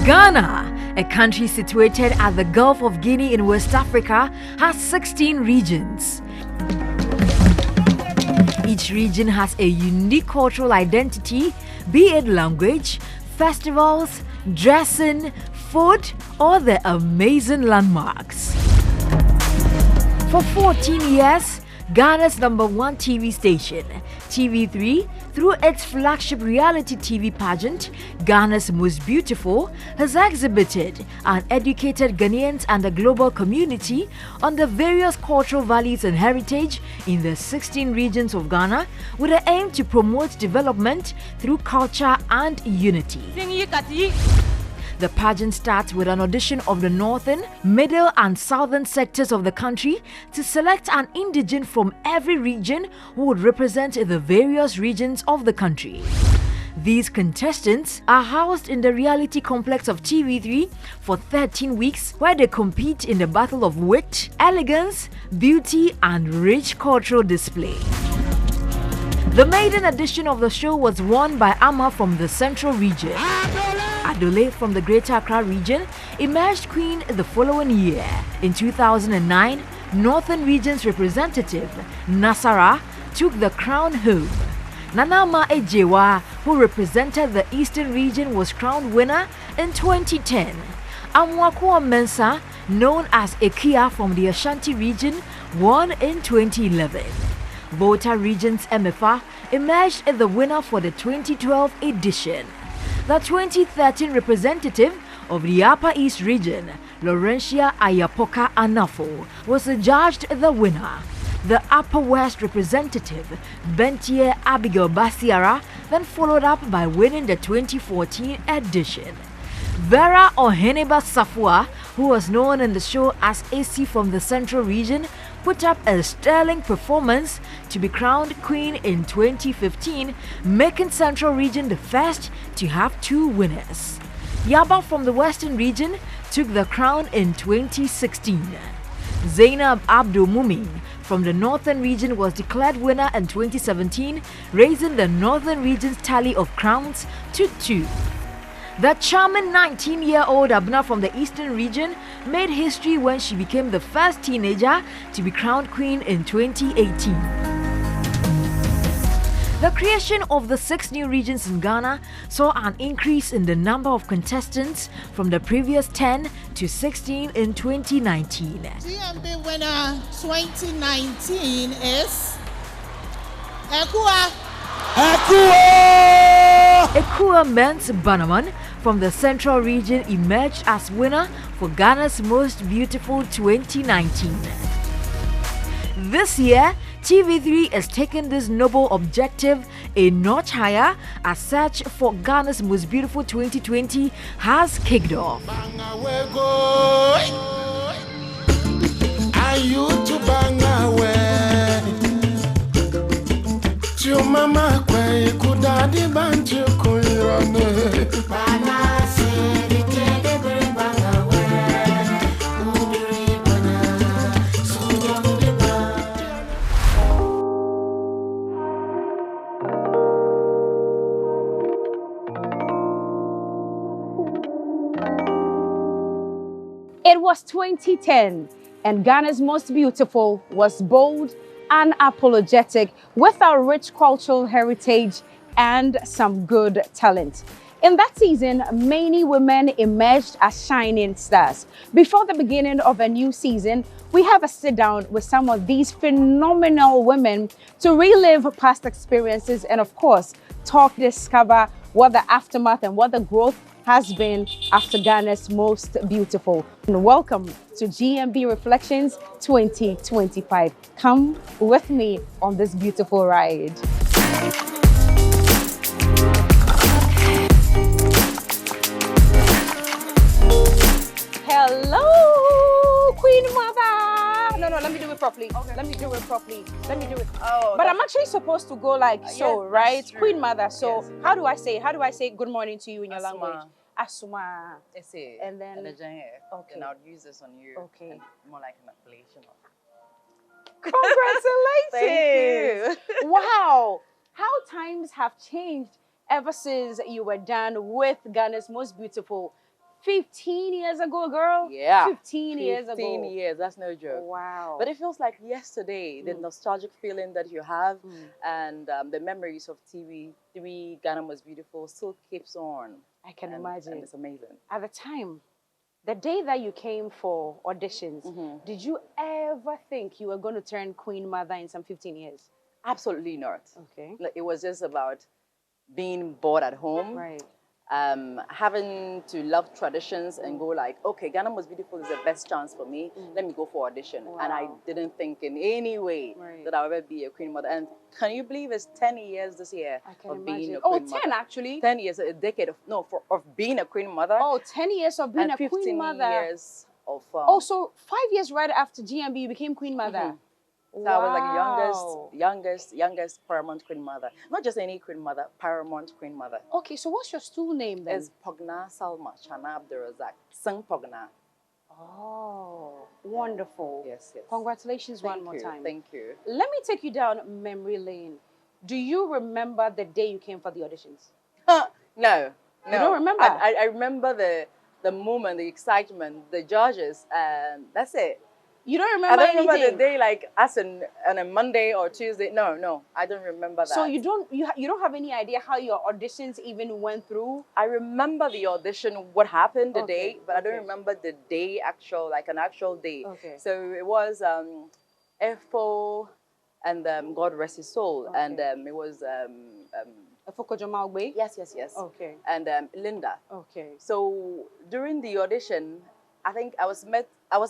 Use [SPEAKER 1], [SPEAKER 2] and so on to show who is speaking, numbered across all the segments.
[SPEAKER 1] Ghana, a country situated at the Gulf of Guinea in West Africa, has 16 regions. Each region has a unique cultural identity, be it language, festivals, dressing, food, or their amazing landmarks. For 14 years, Ghana's #1 TV station, TV3, through its flagship reality TV pageant, Ghana's Most Beautiful, has exhibited and educated Ghanaians and the global community on the various cultural values and heritage in the 16 regions of Ghana, with the aim to promote development through culture and unity. The pageant starts with an audition of the northern, middle and southern sectors of the country to select an indigene from every region who would represent the various regions of the country. These contestants are housed in the reality complex of TV3 for 13 weeks, where they compete in the battle of wit, elegance, beauty and rich cultural display. The maiden edition of the show was won by Ama from the Central region. Adole from the Greater Accra region emerged queen the following year. In 2009, Northern Region's representative, Nasara, took the crown home. Nanama Ejewa, who represented the Eastern region, was crowned winner in 2010. Amwakwa Mensa, known as Ekia from the Ashanti region, won in 2011. Volta Region's MFA emerged as the winner for the 2012 edition. The 2013 representative of the Upper East region, Laurentia Ayapoka Anafo, was adjudged the winner. The Upper West representative, Bentie Abigail Basiara, then followed up by winning the 2014 edition. Vera Oheneba Safua, who was known in the show as AC from the Central region, put up a sterling performance to be crowned queen in 2015, making Central region the first to have 2 winners. Yaba from the Western region took the crown in 2016. Zainab Abdul Mumin from the Northern region was declared winner in 2017, raising the Northern region's tally of crowns to 2. The charming 19-year-old Abna from the Eastern region made history when she became the first teenager to be crowned queen in 2018. The creation of the 6 new regions in Ghana saw an increase in the number of contestants from the previous 10 to 16 in 2019.
[SPEAKER 2] GMB winner 2019 is Ekua.
[SPEAKER 1] Ekua Mens Banaman from the Central region emerged as winner for Ghana's Most Beautiful 2019. This year, TV3 is taking this noble objective a notch higher as search for Ghana's Most Beautiful 2020 has kicked off.
[SPEAKER 3] It was 2010 and Ghana's Most Beautiful was bold and unapologetic with our rich cultural heritage and some good talent. In that season, many women emerged as shining stars. Before the beginning of a new season, we have a sit down with some of these phenomenal women to relive past experiences and of course, discover what the aftermath and what the growth has been after Ghana's Most Beautiful. And welcome to GMB Reflections 2025. Come with me on this beautiful ride. Hello, Queen Mother. No, let me do it properly. Okay. Let me do it properly. Oh, but I'm actually supposed to go like so, right? Queen Mother. So yes. How do I say good morning to you in your language? Asuma. And then okay.
[SPEAKER 4] And I'll use this on you.
[SPEAKER 3] Okay.
[SPEAKER 4] More like an appellation of.
[SPEAKER 3] Congratulations. Thank you. Wow. How times have changed ever since you were done with Ghana's Most Beautiful 15 years ago, girl?
[SPEAKER 4] Yeah.
[SPEAKER 3] 15 years ago.
[SPEAKER 4] 15 years, that's no joke.
[SPEAKER 3] Wow.
[SPEAKER 4] But it feels like yesterday, the nostalgic feeling that you have and the memories of TV3, Ghana Most Beautiful still keeps on.
[SPEAKER 3] I can imagine.
[SPEAKER 4] And it's amazing.
[SPEAKER 3] At the time, the day that you came for auditions, did you ever think you were going to turn Queen Mother in some 15 years?
[SPEAKER 4] Absolutely not.
[SPEAKER 3] Okay.
[SPEAKER 4] Like, it was just about being bored at home.
[SPEAKER 3] Right.
[SPEAKER 4] Having to love traditions and go like, okay, Ghana Most Beautiful is the best chance for me. Let me go for audition.
[SPEAKER 3] Wow.
[SPEAKER 4] And I didn't think in any way that I would ever be a Queen Mother. And can you believe it's 10 years this year of being a Queen Mother?
[SPEAKER 3] 10 actually?
[SPEAKER 4] 10 years, a decade of being a Queen Mother.
[SPEAKER 3] Oh, 10 years of being
[SPEAKER 4] and
[SPEAKER 3] a Queen Mother.
[SPEAKER 4] 15 years of...
[SPEAKER 3] so 5 years right after GMB, you became Queen Mother.
[SPEAKER 4] So I was like youngest paramount Queen Mother. Not just any Queen Mother, paramount Queen Mother.
[SPEAKER 3] Okay, so what's your stool name then?
[SPEAKER 4] It's Pogna Salma Chaana Abdurazak. Sung Pogna.
[SPEAKER 3] Oh, wonderful.
[SPEAKER 4] Yes.
[SPEAKER 3] Congratulations one more time.
[SPEAKER 4] Thank you.
[SPEAKER 3] Let me take you down memory lane. Do you remember the day you came for the auditions?
[SPEAKER 4] No.
[SPEAKER 3] You don't remember?
[SPEAKER 4] I remember the moment, the excitement, the judges, and that's it.
[SPEAKER 3] You don't remember
[SPEAKER 4] I don't
[SPEAKER 3] anything?
[SPEAKER 4] remember the day like us on a Monday or Tuesday. No, I don't remember that.
[SPEAKER 3] So you don't have any idea how your auditions even went through?
[SPEAKER 4] I remember the audition, what happened the day, but I don't remember the day an actual day.
[SPEAKER 3] Okay.
[SPEAKER 4] So it was Efo and God rest his soul, and it was
[SPEAKER 3] Efoko Jomaugbe?
[SPEAKER 4] Yes.
[SPEAKER 3] Okay.
[SPEAKER 4] And Linda.
[SPEAKER 3] Okay.
[SPEAKER 4] So during the audition, I think I was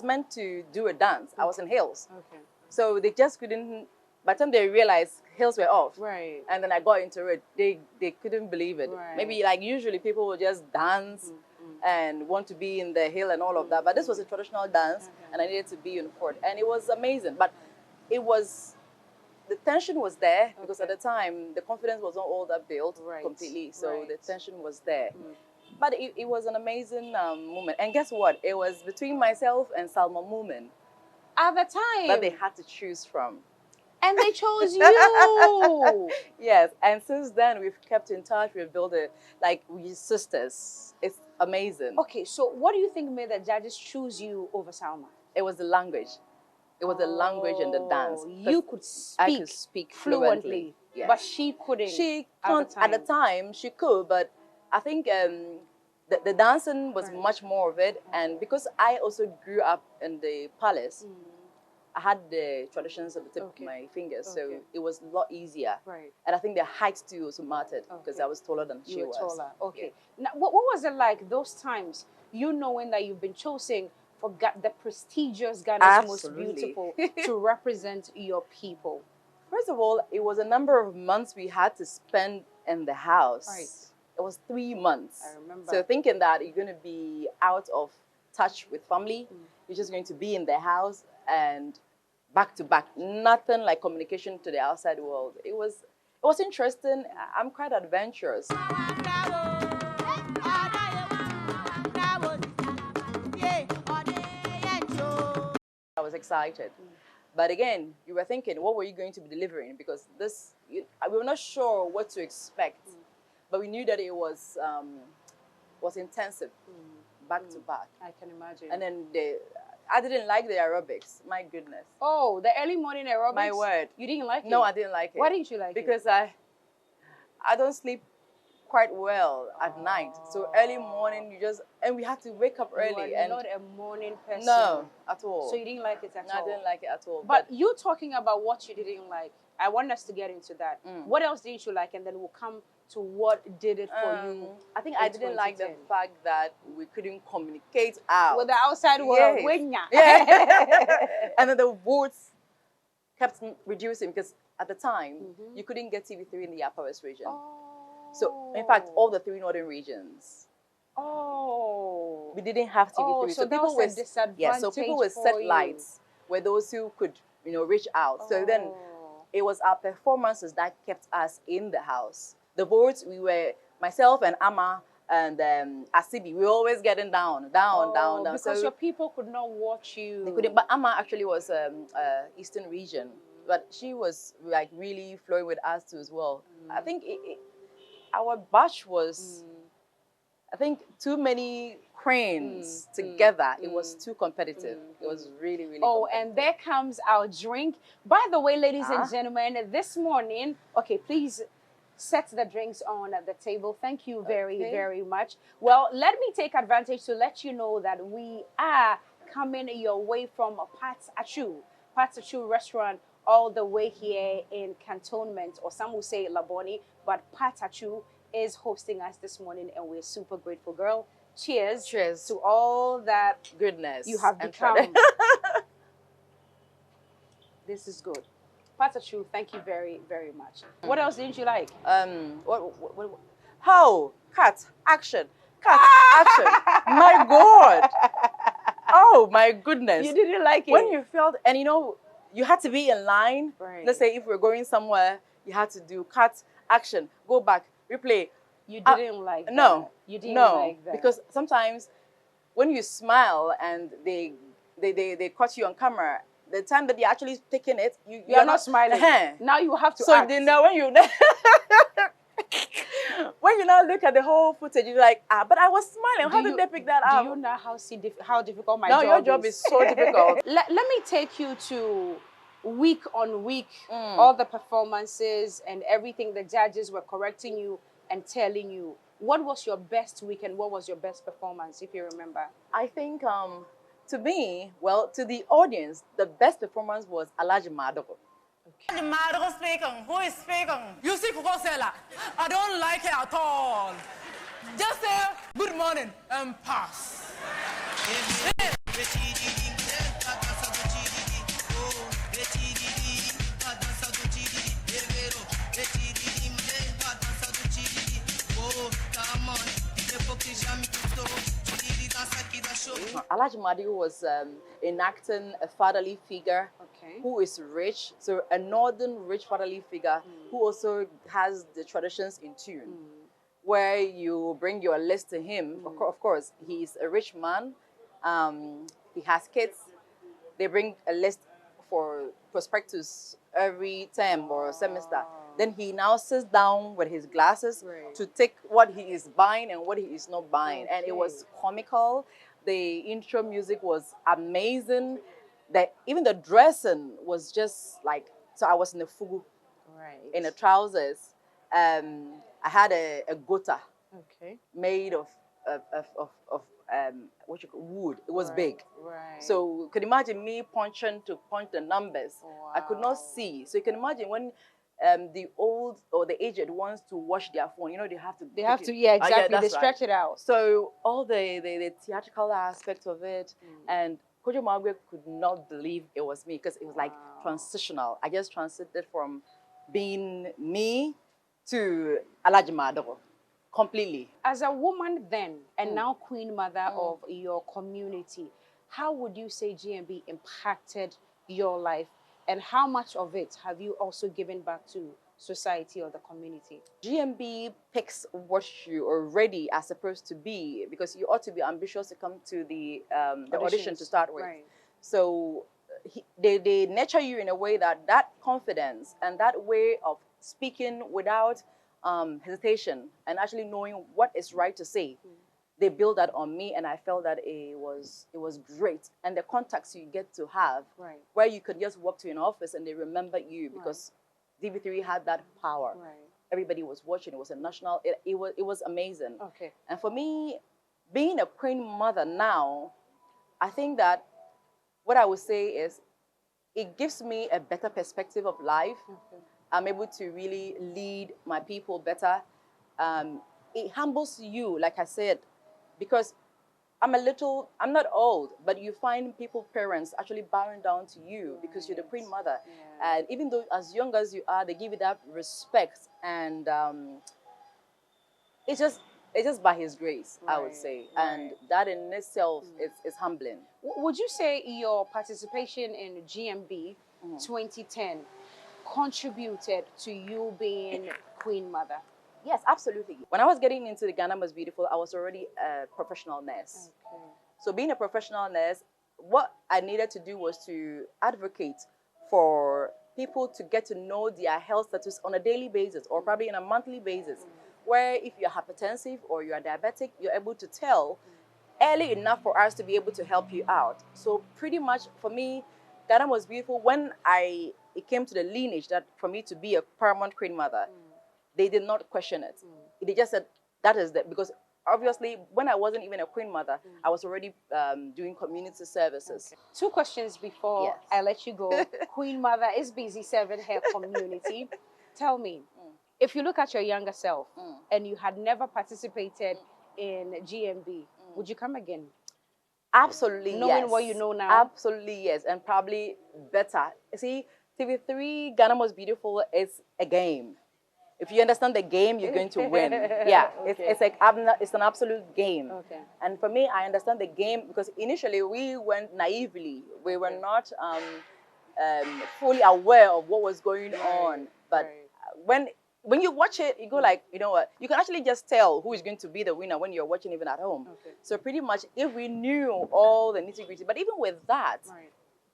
[SPEAKER 4] meant to do a dance. I was in heels.
[SPEAKER 3] Okay.
[SPEAKER 4] So they just couldn't. By the time they realized heels were off,
[SPEAKER 3] right,
[SPEAKER 4] and then I got into it, they couldn't believe it.
[SPEAKER 3] Right.
[SPEAKER 4] Maybe like usually people will just dance and want to be in the heel and all of that, but this was a traditional dance, and I needed to be in court, and it was amazing. But the tension was there because at the time the confidence was not all that built completely, so the tension was there. But it was an amazing moment. And guess what? It was between myself and Salma Moomin.
[SPEAKER 3] At the time?
[SPEAKER 4] That they had to choose from.
[SPEAKER 3] And they chose you!
[SPEAKER 4] Yes. And since then, we've kept in touch. We've built we're sisters. It's amazing.
[SPEAKER 3] Okay, so what do you think made the judges choose you over Salma?
[SPEAKER 4] It was the language. It was the language and the dance.
[SPEAKER 3] You could speak,
[SPEAKER 4] I could speak fluently. Yes.
[SPEAKER 3] But she couldn't.
[SPEAKER 4] She can't. At the time, she could, but I think the dancing was much more of it. And because I also grew up in the palace, I had the traditions at the tip of my fingers, so it was a lot easier.
[SPEAKER 3] Right.
[SPEAKER 4] And I think the height too also mattered because I was taller than she was.
[SPEAKER 3] Taller. Okay. Now, what was it like those times, you knowing that you've been chosen for the prestigious Ghana's Most Beautiful to represent your people?
[SPEAKER 4] First of all, it was a number of months we had to spend in the house.
[SPEAKER 3] Right.
[SPEAKER 4] It was 3 months.
[SPEAKER 3] I remember.
[SPEAKER 4] So thinking that you're going to be out of touch with family, you're just going to be in the house and back to back. Nothing like communication to the outside world. It was interesting. I'm quite adventurous. I was excited. But again, you were thinking, what were you going to be delivering? Because we were not sure what to expect. But we knew that it was intensive, back to back.
[SPEAKER 3] I can imagine.
[SPEAKER 4] And then I didn't like the aerobics. My goodness.
[SPEAKER 3] Oh, the early morning aerobics?
[SPEAKER 4] My word.
[SPEAKER 3] You didn't like it?
[SPEAKER 4] No, I didn't like it.
[SPEAKER 3] Why didn't you like it?
[SPEAKER 4] Because I don't sleep quite well at night. So early morning, and we had to wake up early.
[SPEAKER 3] You are not a morning person.
[SPEAKER 4] No, at all.
[SPEAKER 3] So you didn't like it at all?
[SPEAKER 4] No, I didn't like it at all.
[SPEAKER 3] But you talking about what you didn't like, I want us to get into that. What else didn't you like? And then we'll come to what did it for you.
[SPEAKER 4] I think I didn't like the fact that we couldn't communicate out.
[SPEAKER 3] With the outside world.
[SPEAKER 4] Yeah. And then the votes kept reducing because at the time, you couldn't get TV3 in the Upper West region. So, in fact, all the 3 northern regions. We didn't have TV3.
[SPEAKER 3] So people were disadvantaged.
[SPEAKER 4] Yeah, so people with satellites were those who could, reach out. So then it was our performances that kept us in the house. The votes, we were, myself and Amma and Asibi, we were always getting down.
[SPEAKER 3] Because
[SPEAKER 4] so
[SPEAKER 3] your people could not watch you.
[SPEAKER 4] They couldn't, but Amma actually was Eastern region. But she was like really flowing with us too as well. I think our batch was, I think, too many queens together, it was too competitive. It was really, really competitive.
[SPEAKER 3] And there comes our drink. By the way, ladies and gentlemen, this morning, okay, please set the drinks on the table. Thank you very, very much. Well, let me take advantage to let you know that we are coming your way from Pat's Achu restaurant, all the way here in Cantonment, or some will say Laboni, but Pat's Achu is hosting us this morning, and we're super grateful. Girl, cheers.
[SPEAKER 4] Cheers
[SPEAKER 3] to all that
[SPEAKER 4] goodness
[SPEAKER 3] you have become. This is good. Patachu, thank you very, very much. What else didn't you like?
[SPEAKER 4] How? Cut. Action. Cut. Action. My God. Oh, my goodness.
[SPEAKER 3] You didn't like it?
[SPEAKER 4] When you felt, and you know, you had to be in line.
[SPEAKER 3] Right.
[SPEAKER 4] Let's say if we're going somewhere, you had to do cut, action, go back, replay.
[SPEAKER 3] You didn't like that?
[SPEAKER 4] No.
[SPEAKER 3] You didn't
[SPEAKER 4] no,
[SPEAKER 3] like that?
[SPEAKER 4] Because sometimes when you smile and they caught you on camera, the time that you're actually taking it, you're
[SPEAKER 3] not smiling. Now you have to
[SPEAKER 4] so
[SPEAKER 3] act.
[SPEAKER 4] then now when you when you now look at the whole footage, you're like, but I was smiling. How did they pick that up?
[SPEAKER 3] Do you know how difficult my
[SPEAKER 4] job is? No, your job
[SPEAKER 3] is
[SPEAKER 4] is so difficult.
[SPEAKER 3] Let me take you to week on week, all the performances and everything. The judges were correcting you and telling you. What was your best week and what was your best performance, if you remember?
[SPEAKER 4] I think, to me, well, to the audience, the best performance was Alaji Madoko.
[SPEAKER 5] Okay. Madoko speaking. Who is speaking? You see Kukosela. I don't like it at all. Just say good morning and pass.
[SPEAKER 4] Alaji Madigo was enacting a fatherly figure who is rich, so a northern rich fatherly figure who also has the traditions in tune, where you bring your list to him. Of course, he's a rich man, he has kids, they bring a list for prospectus every term or semester. Then he now sits down with his glasses to take what he is buying and what he is not buying. And it was comical. The intro music was amazing. Even the dressing was just like, so I was in a fugu, in the trousers. I had a gota made of what you call wood. It was big. So you can imagine me punch the numbers. I could not see. So you can imagine when the old or the aged wants to watch their phone, you know, they have to,
[SPEAKER 3] yeah, exactly. They stretch it out.
[SPEAKER 4] So all the theatrical aspect of it, and Kojo Magwe could not believe it was me, because it was like transitional. I just transited from being me to Alaji Madoko completely.
[SPEAKER 3] As a woman then, and now queen mother of your community, how would you say GMB impacted your life? And how much of it have you also given back to society or the community?
[SPEAKER 4] GMB picks what you already are supposed to be, because you ought to be ambitious to come to the audition to start with. So they nurture you in a way that confidence and that way of speaking without hesitation and actually knowing what is right to say. They built that on me, and I felt that it was great. And the contacts you get to have, where you could just walk to an office and they remember you, because DB3 had that power. Everybody was watching. It was a national. It was amazing. And for me, being a queen mother now, I think that what I would say is it gives me a better perspective of life. I'm able to really lead my people better. It humbles you, like I said, because I'm not old, but you find parents actually bowing down to you because you're the queen mother. And even though as young as you are, they give you that respect. And it's just by his grace, I would say. And that in itself is humbling.
[SPEAKER 3] Would you say your participation in GMB 2010 contributed to you being queen mother?
[SPEAKER 4] Yes, absolutely. When I was getting into the Ghana Most Beautiful, I was already a professional nurse. So being a professional nurse, what I needed to do was to advocate for people to get to know their health status on a daily basis or probably on a monthly basis, where if you're hypertensive or you're diabetic, you're able to tell early enough for us to be able to help you out. So pretty much for me, Ghana was beautiful when it came to the lineage that for me to be a paramount queen mother, they did not question it. They just said that is that, because obviously when I wasn't even a queen mother, I was already doing community services.
[SPEAKER 3] Okay. 2 questions before
[SPEAKER 4] Yes.
[SPEAKER 3] I let you go. Queen Mother is busy serving her community. Tell me, if you look at your younger self and you had never participated in GMB, would you come again?
[SPEAKER 4] Absolutely,
[SPEAKER 3] Knowing
[SPEAKER 4] yes.
[SPEAKER 3] what you know now?
[SPEAKER 4] Absolutely, yes, and probably better. See, TV3 Ghana Most Beautiful is a game. If you understand the game, you're going to win. Yeah,
[SPEAKER 3] Okay.
[SPEAKER 4] it's an absolute game.
[SPEAKER 3] Okay.
[SPEAKER 4] And for me, I understand the game because initially we went naively. We were not fully aware of what was going on. But when you watch it, you go like, you know what? You can actually just tell who is going to be the winner when you're watching even at home.
[SPEAKER 3] Okay.
[SPEAKER 4] So pretty much, if we knew all the nitty-gritty, but even with that,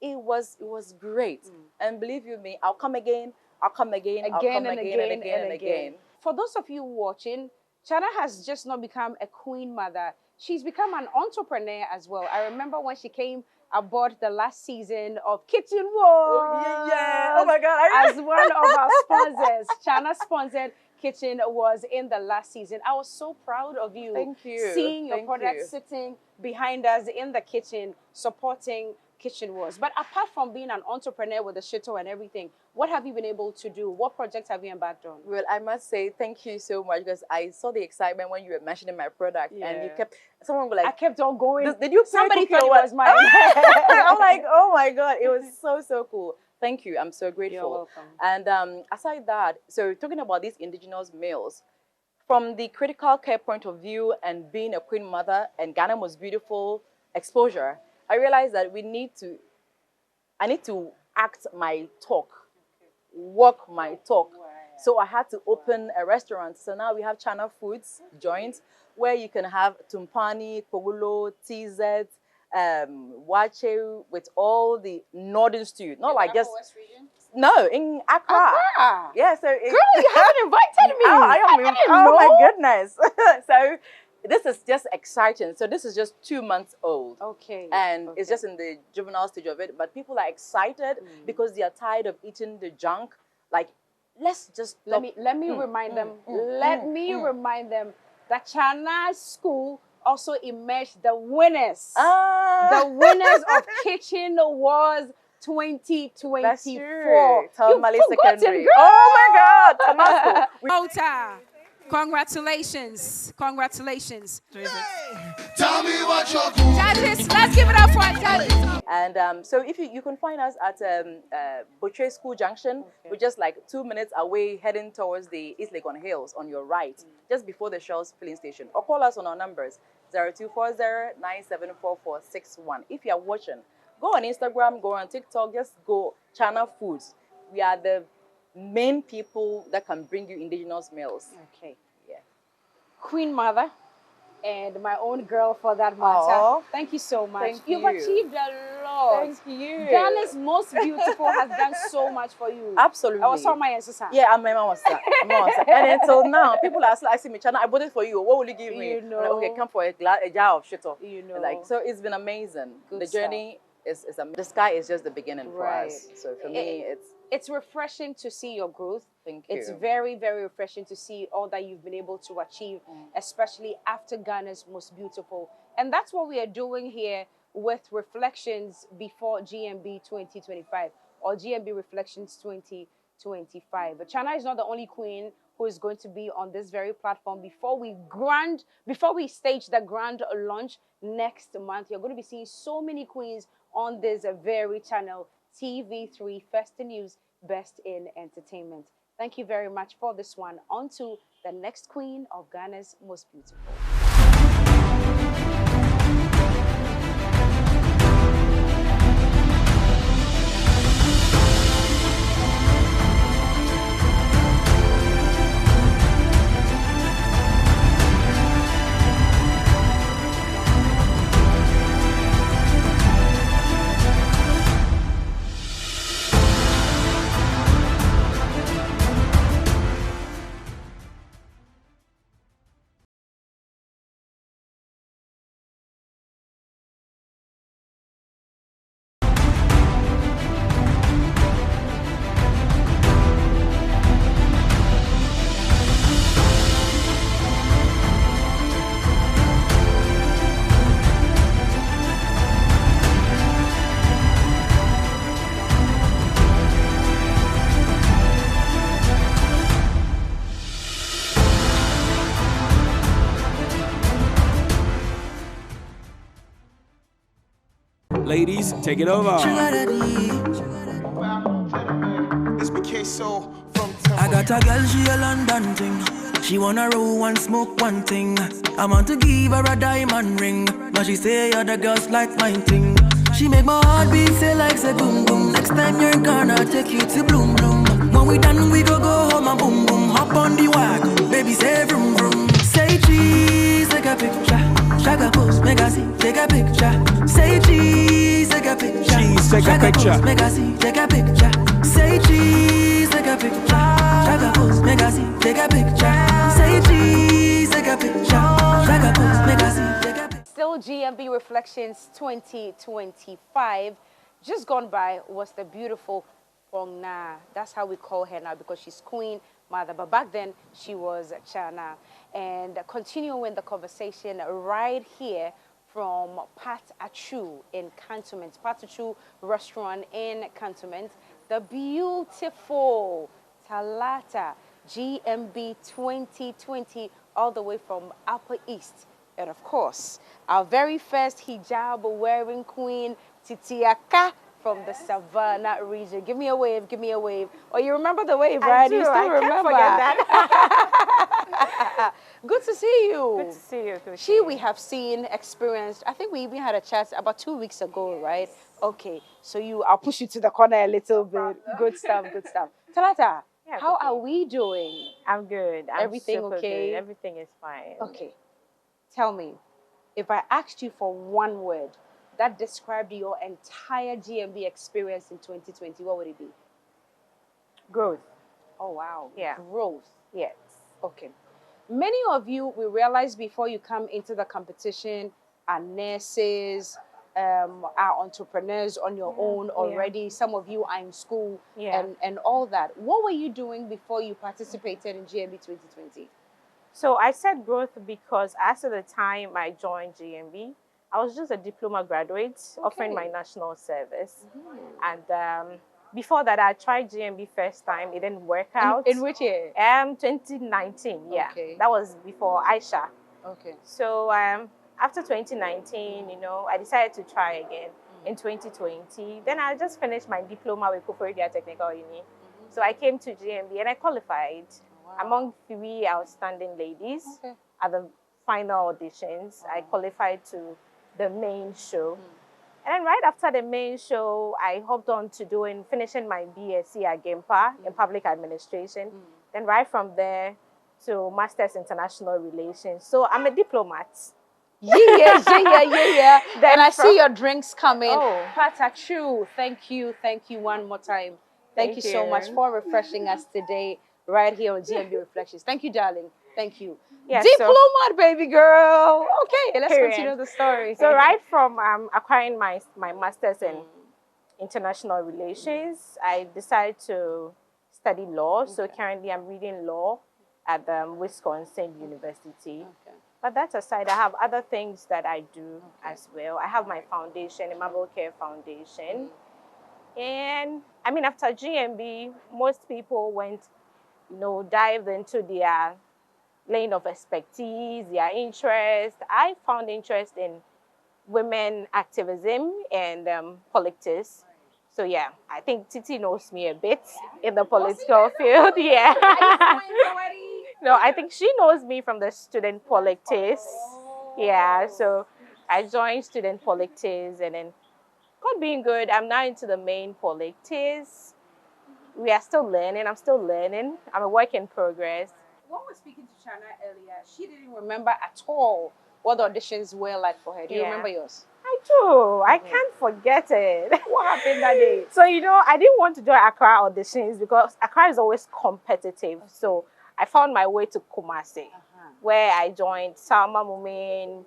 [SPEAKER 4] it was great. And believe you me, I'll come again. I'll come again. I'll come again and again.
[SPEAKER 3] For those of you watching, Chaana has just not become a queen mother. She's become an entrepreneur as well. I remember when she came aboard the last season of Kitchen Wars.
[SPEAKER 4] Yeah. Oh my God.
[SPEAKER 3] As one of our sponsors. Chaana sponsored Kitchen Wars in the last season. I was so proud of you.
[SPEAKER 4] Thank you.
[SPEAKER 3] Seeing your
[SPEAKER 4] Thank
[SPEAKER 3] product
[SPEAKER 4] you.
[SPEAKER 3] sitting behind us in the kitchen, supporting Kitchen Wars. But apart from being an entrepreneur with the shito and everything, what have you been able to do? What projects have you embarked on?
[SPEAKER 4] Well, I must say thank you so much because I saw the excitement when you were mentioning my product and you kept, someone was like,
[SPEAKER 3] I kept on going.
[SPEAKER 4] Did you
[SPEAKER 3] Somebody
[SPEAKER 4] cookie
[SPEAKER 3] thought
[SPEAKER 4] or
[SPEAKER 3] it
[SPEAKER 4] what?
[SPEAKER 3] was mine.
[SPEAKER 4] I'm like, oh my God, it was so cool. Thank you. I'm so grateful.
[SPEAKER 3] You're welcome.
[SPEAKER 4] And aside that, so talking about these indigenous males, from the critical care point of view and being a queen mother and Ghana Most Beautiful exposure, I realized that I need to act my talk, walk my talk. So I had to open a restaurant. So now we have Chaana Foods joint where you can have tumpani, kogulo, TZ, wache with all the northern stew. Not like just no in Accra.
[SPEAKER 3] Accra?
[SPEAKER 4] Yeah, so
[SPEAKER 3] Girl, you haven't invited me.
[SPEAKER 4] I
[SPEAKER 3] didn't
[SPEAKER 4] oh
[SPEAKER 3] know.
[SPEAKER 4] my goodness. So this is just exciting. So this is just 2 months old.
[SPEAKER 3] Okay.
[SPEAKER 4] And it's just in the juvenile stage of it. But people are excited because they are tired of eating the junk. Like, let's just
[SPEAKER 3] Let me remind them. Let me remind them that Chaana School also emerged the winners. The winners of Kitchen Wars 2024.
[SPEAKER 4] That's true. Tamale
[SPEAKER 3] You've forgotten,
[SPEAKER 4] Secondary.
[SPEAKER 3] girl.
[SPEAKER 4] Oh my God, Tamasco.
[SPEAKER 6] Ota. Congratulations. Congratulations.
[SPEAKER 7] Tell me what you're doing.
[SPEAKER 6] Judges, let's give it up for our judges.
[SPEAKER 4] And so if you can find us at Butcher School Junction, we're just like 2 minutes away heading towards the East Legon Hills on your right, just before the Shell's filling station. Or call us on our numbers, 0240-974461. If you are watching, go on Instagram, go on TikTok, just go Chaana Foods. We are the main people that can bring you indigenous meals.
[SPEAKER 3] Okay.
[SPEAKER 4] Yeah.
[SPEAKER 3] Queen Mother and my own girl for that matter.
[SPEAKER 4] Aw.
[SPEAKER 3] Thank you so much.
[SPEAKER 4] Thank
[SPEAKER 3] You've
[SPEAKER 4] you.
[SPEAKER 3] achieved a lot.
[SPEAKER 4] Thank you.
[SPEAKER 3] Ghana's Most Beautiful has done so much for you.
[SPEAKER 4] Absolutely.
[SPEAKER 3] I was on my answer.
[SPEAKER 4] Yeah, I'm my mom. And until now, people are asking me, Chaana, I bought it for you. What will you give me?
[SPEAKER 3] You
[SPEAKER 4] I'm
[SPEAKER 3] know.
[SPEAKER 4] like, okay, come for a jar of shito.
[SPEAKER 3] You know.
[SPEAKER 4] Like, so it's been amazing.
[SPEAKER 3] Good
[SPEAKER 4] The journey is the sky is just the beginning for
[SPEAKER 3] Right.
[SPEAKER 4] us. So for me,
[SPEAKER 3] It's refreshing to see your growth.
[SPEAKER 4] Thank you.
[SPEAKER 3] It's very, very refreshing to see all that you've been able to achieve, especially after Ghana's Most Beautiful. And that's what we are doing here with Reflections before GMB 2025 or GMB Reflections 2025. But Chaana is not the only queen who is going to be on this very platform before we stage the grand launch next month. You're going to be seeing so many queens on this very channel, TV3, First in News, Best in Entertainment. Thank you very much for this one. On to the next queen of Ghana's Most Beautiful.
[SPEAKER 8] Ladies, take it over.
[SPEAKER 7] It's BK Soul from
[SPEAKER 9] I got a girl, she a London thing. She wanna roll and smoke one thing. I want to give her a diamond ring, but she say other girls like my thing. She make my heart beat say like say boom boom. Next time you're gonna take you to bloom bloom. When we done we go home and boom boom. Hop on the wagon, baby say vroom vroom. Say cheese, take a picture. Shaka pose, make I see, take a picture. Say cheese, take a picture.
[SPEAKER 8] Cheese, take a picture.
[SPEAKER 9] Pose, make I see, take a picture. Say cheese, take a picture. Shaka pose, make I see, take a picture. Say cheese, take a picture. Shaka pose, make I see, take a picture.
[SPEAKER 3] Still GMB Reflections 2025. Just gone by was the beautiful Ongna. That's how we call her now because she's Queen Mother. But back then, she was Chaana. And continuing the conversation right here from Pat Achu in Cantonment. Pat Achu restaurant in Cantonment. The beautiful Talata GMB 2020 all the way from Upper East. And of course, our very first hijab-wearing queen, Titiaka, from the Savannah region. Give me a wave, give me a wave. Oh, you remember the wave, right? You still remember
[SPEAKER 10] that.
[SPEAKER 3] Good to see you.
[SPEAKER 10] Good to see you.
[SPEAKER 3] We have seen, experienced. I think we even had a chat about 2 weeks ago, right? Okay, so I'll push you to the corner a little bit. Good stuff, good stuff. Talata, how are we doing?
[SPEAKER 10] I'm good.
[SPEAKER 3] Everything okay?
[SPEAKER 10] Good. Everything is fine.
[SPEAKER 3] Okay. Tell me, if I asked you for one word that described your entire GMB experience in 2020, what would it be?
[SPEAKER 10] Growth.
[SPEAKER 3] Oh, wow.
[SPEAKER 10] Yeah.
[SPEAKER 3] Growth.
[SPEAKER 10] Yes.
[SPEAKER 3] Okay. Many of you, we realize before you come into the competition, are nurses, are entrepreneurs on your own already. Yeah. Some of you are in school and all that. What were you doing before you participated in GMB 2020?
[SPEAKER 10] So I said growth because as of the time I joined GMB, I was just a diploma graduate offering my national service. And before that, I tried GMB first time. It didn't work out.
[SPEAKER 3] In which year?
[SPEAKER 10] 2019, yeah. Okay. That was before Aisha.
[SPEAKER 3] Okay.
[SPEAKER 10] So after 2019, I decided to try again in 2020. Then I just finished my diploma with Koforidua Technical Uni. So I came to GMB and I qualified. Among 3 outstanding ladies at the final auditions. I qualified to the main show. And then right after the main show, I hopped on to finishing my BSc at GEMPA in public administration. Then right from there to Master's International Relations. So I'm a diplomat.
[SPEAKER 3] Yeah. Then I see your drinks coming. Oh. Patachu, thank you one more time. Thank you so much for refreshing us today. Right here on GMB Reflections. Thank you, darling. Thank you.
[SPEAKER 10] Yes,
[SPEAKER 3] Diplomat, baby girl. Okay, let's continue the story.
[SPEAKER 10] So right from acquiring my master's in international relations, I decided to study law. So currently I'm reading law at Wisconsin University. But that aside, I have other things that I do as well. I have my foundation, Imable Care Foundation. And I mean, after GMB, most people went dived into their lane of expertise, their interest. I found interest in women activism and politics. So yeah, I think Titi knows me a bit in the political field. Yeah. No, I think she knows me from the student politics. Yeah, so I joined student politics and then God being good, I'm now into the main politics. We are still learning. I'm still learning. I'm a work in progress.
[SPEAKER 3] When we were speaking to Chaana earlier, she didn't remember at all what the auditions were like for her. Do you remember yours?
[SPEAKER 10] I do. I can't forget it. What happened that day? So, I didn't want to do Accra auditions because Accra is always competitive. So I found my way to Kumasi, where I joined Salma Mumin,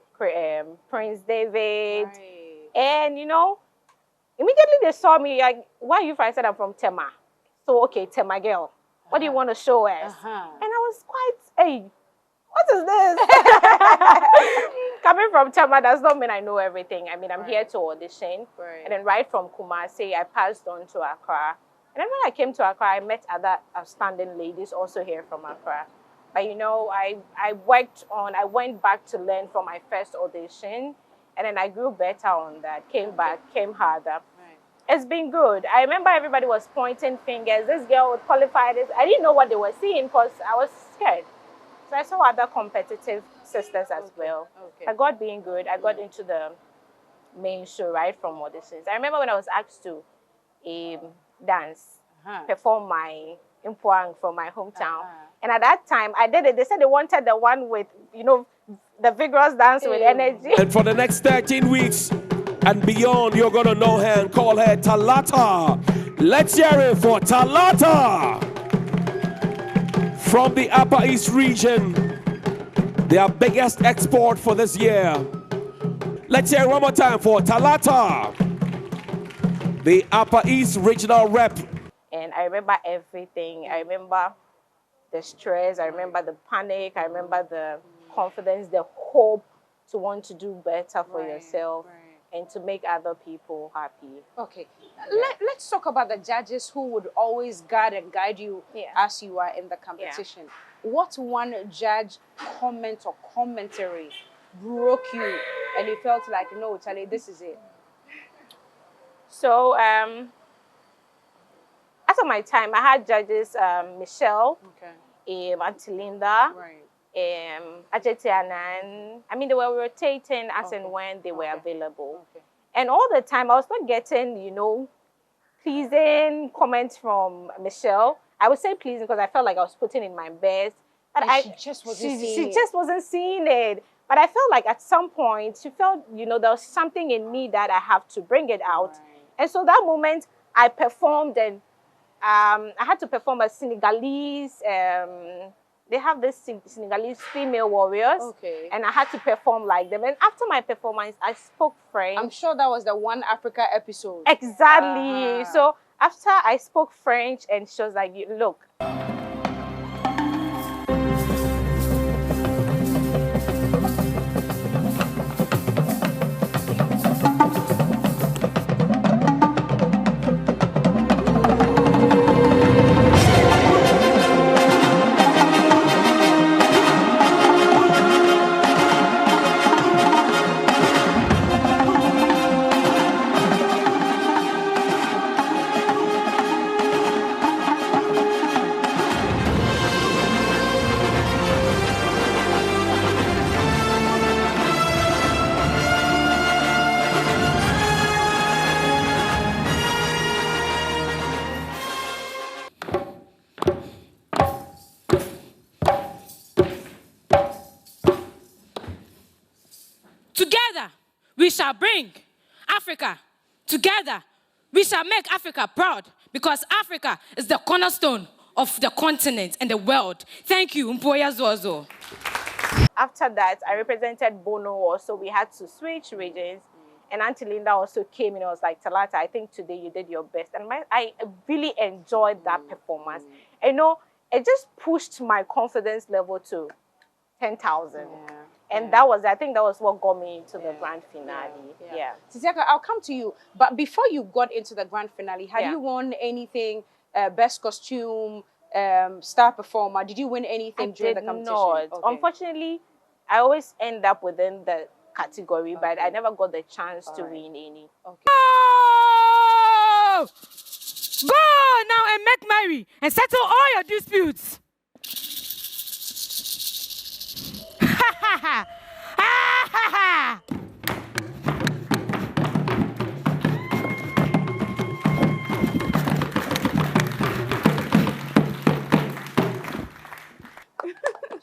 [SPEAKER 10] Prince David. And, immediately they saw me like, why are you from? I said, I'm from Tema. So, okay, Tema girl, what do you want to show us? And I was quite, hey, what is this? Coming from Tema does not mean I know everything. I mean, I'm here to audition. And then right from Kumasi, I passed on to Accra. And then when I came to Accra, I met other outstanding ladies also here from Accra. But I went back to learn from my first audition. And then I grew better on that, came back, came harder. It's been good. I remember everybody was pointing fingers. This girl would qualify this. I didn't know what they were seeing because I was scared. So I saw other competitive sisters as well. I got being good. I got into the main show right from auditions. I remember when I was asked to dance, perform my impuang from my hometown. And at that time, I did it. They said they wanted the one with, you know, the vigorous dance with energy.
[SPEAKER 8] And for the next 13 weeks and beyond, you're going to know her and call her Talata. Let's hear it for Talata. From the Upper East region, their biggest export for this year. Let's hear it one more time for Talata, the Upper East regional rep.
[SPEAKER 10] And I remember everything. I remember the stress. I remember the panic. I remember the confidence, the hope to want to do better for yourself and to make other people happy.
[SPEAKER 3] Okay, let's talk about the judges who would always guide and guide you as you are in the competition. What one judge comment or commentary broke you and you felt like, no, Charlie, this is it?
[SPEAKER 10] So after my time, I had judges Michelle, Auntie Linda, Chaana. I mean, they were rotating as and when they were available. And all the time, I was not getting, you know, pleasing comments from Michelle. I would say pleasing because I felt like I was putting in my best. But
[SPEAKER 3] she just wasn't seeing it.
[SPEAKER 10] She just wasn't seeing it. But I felt like at some point, she felt, you know, there was something in me that I have to bring it out. And so that moment, I performed and I had to perform a Senegalese, they have this Senegalese female warriors, and I had to perform like them. And after my performance, I spoke French.
[SPEAKER 3] I'm sure that was the One Africa episode.
[SPEAKER 10] Exactly. So after I spoke French, and she was like, look.
[SPEAKER 11] Together, we shall bring Africa. Together, we shall make Africa proud because Africa is the cornerstone of the continent and the world. Thank you, Mpoya Zozo.
[SPEAKER 10] After that, I represented Bono also. We had to switch regions. And Auntie Linda also came and was like, Talata, I think today you did your best. And I really enjoyed that performance. You know, it just pushed my confidence level to 10,000. And that was, I think that was what got me into the grand finale.
[SPEAKER 3] Titiaka, I'll come to you. But before you got into the grand finale, had you won anything, best costume, star performer? Did you win anything during the competition?
[SPEAKER 10] I did not. Unfortunately, I always end up within the category, but I never got the chance to win any.
[SPEAKER 11] Oh! Go now and make merry and settle all your disputes.